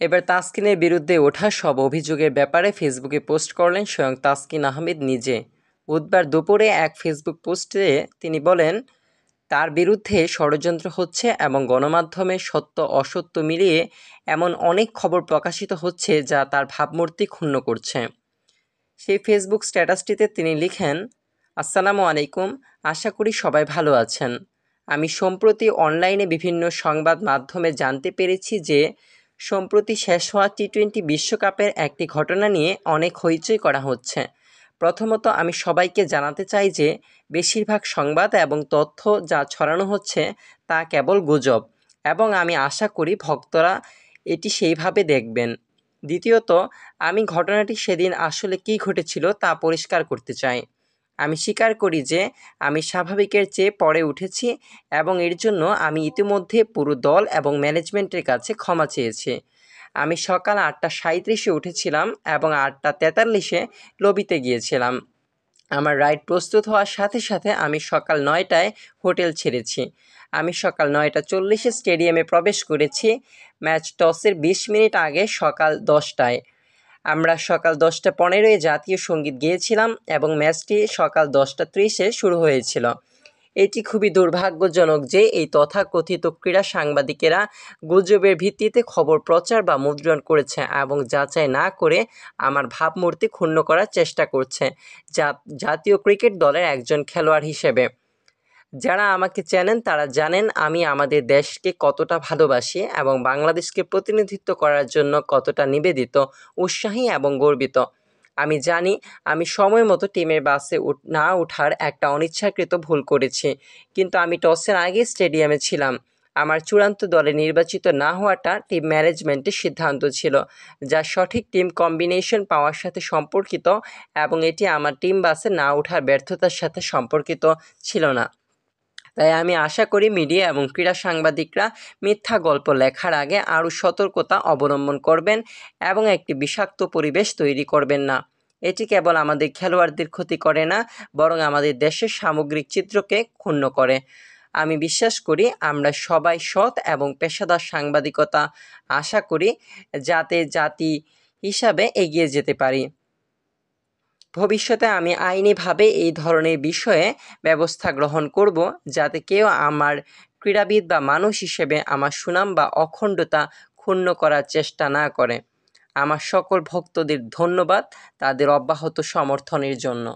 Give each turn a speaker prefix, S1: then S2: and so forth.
S1: এবার তাসকিনের বিরুদ্ধে ওঠা সব অভিযোগের ব্যাপারে ফেসবুকে পোস্ট করলেন স্বয়ং তাসকিন আহমেদ নিজে। বুধবার দুপুরে এক ফেসবুক পোস্টে তিনি বলেন, তার বিরুদ্ধে ষড়যন্ত্র হচ্ছে এবং গণমাধ্যমে সত্য অসত্য মিলিয়ে এমন অনেক খবর প্রকাশিত হচ্ছে যা তার ভাবমূর্তি ক্ষুণ্ণ করছে। সেই ফেসবুক স্ট্যাটাসটিতে তিনি লিখেন, আসসালামু আলাইকুম, আশা করি সবাই ভালো আছেন। আমি সম্প্রতি অনলাইনে বিভিন্ন সংবাদ মাধ্যমে জানতে পেরেছি যে সম্প্রতি শেষ হওয়া টি-20 বিশ্বকাপের একটি ঘটনা নিয়ে অনেক হইচই করা হচ্ছে। প্রথমত আমি সবাইকে জানাতে চাই যে বেশিরভাগ সংবাদ এবং তথ্য যা ছড়ানো হচ্ছে তা কেবল গুজব, এবং আমি আশা করি ভক্তরা এটি সেইভাবে দেখবেন। দ্বিতীয়ত, আমি ঘটনাটি সেদিন আসলে কী ঘটেছিল তা পরিষ্কার করতে চাই। আমি স্বীকার করি যে আমি স্বাভাবিকের চেয়ে পরে উঠেছি এবং এর জন্য আমি ইতিমধ্যে পুরো দল এবং ম্যানেজমেন্টের কাছে ক্ষমা চেয়েছি। আমি সকাল 8:37-এ উঠেছিলাম এবং 8:43-এ লবিতে গিয়েছিলাম। আমার রাইড প্রস্তুত হওয়ার সাথে সাথে আমি সকাল 9টায় হোটেল ছেড়েছি। আমি সকাল 9:40-এ স্টেডিয়ামে প্রবেশ করেছি। ম্যাচ টসের 20 মিনিট আগে সকাল 10টায়। আমরা সকাল 10:15-এ জাতীয় সঙ্গীত গেয়েছিলাম এবং ম্যাচটি সকাল 10:30-এ শুরু হয়েছিল। এটি খুবই দুর্ভাগ্যজনক যে এই তথাকথিত ক্রীড়া সাংবাদিকেরা গুজবের ভিত্তিতে খবর প্রচার বা মুদ্রণ করেছে এবং যাচাই না করে আমার ভাবমূর্তি ক্ষুণ্ণ করার চেষ্টা করছে জাতীয় ক্রিকেট দলের একজন খেলোয়াড় হিসেবে। যারা আমাকে চেনেন তারা জানেন আমি আমাদের দেশকে কতটা ভালোবাসি এবং বাংলাদেশকে প্রতিনিধিত্ব করার জন্য কতটা নিবেদিত, উৎসাহী এবং গর্বিত। আমি জানি আমি সময় মতো টিমের বাসে না ওঠার একটা অনিচ্ছাকৃত ভুল করেছি, কিন্তু আমি টসের আগে স্টেডিয়ামে ছিলাম। আমার চূড়ান্ত দলে নির্বাচিত না হওয়াটা টিম ম্যানেজমেন্টের সিদ্ধান্ত ছিল, যা সঠিক টিম কম্বিনেশন পাওয়ার সাথে সম্পর্কিত, এবং এটি আমার টিম বাসে না ওঠার ব্যর্থতার সাথে সম্পর্কিত ছিল না। তাই আমি আশা করি মিডিয়া এবং ক্রীড়া সাংবাদিকরা মিথ্যা গল্প লেখার আগে আরও সতর্কতা অবলম্বন করবেন এবং একটি বিষাক্ত পরিবেশ তৈরি করবেন না। এটি কেবল আমাদের খেলোয়াড়দের ক্ষতি করে না, বরং আমাদের দেশের সামগ্রিক চিত্রকে ক্ষুণ্ণ করে। আমি বিশ্বাস করি আমরা সবাই সৎ এবং পেশাদার সাংবাদিকতা আশা করি যাতে জাতি হিসাবে এগিয়ে যেতে পারি। ভবিষ্যতে আমি আইনিভাবে এই ধরনের বিষয়ে ব্যবস্থা গ্রহণ করব, যাতে কেউ আমার ক্রীড়াবিদ বা মানুষ হিসেবে আমার সুনাম বা অখণ্ডতা ক্ষুণ্ণ করার চেষ্টা না করে। আমার সকল ভক্তদের ধন্যবাদ তাদের অব্যাহত সমর্থনের জন্য।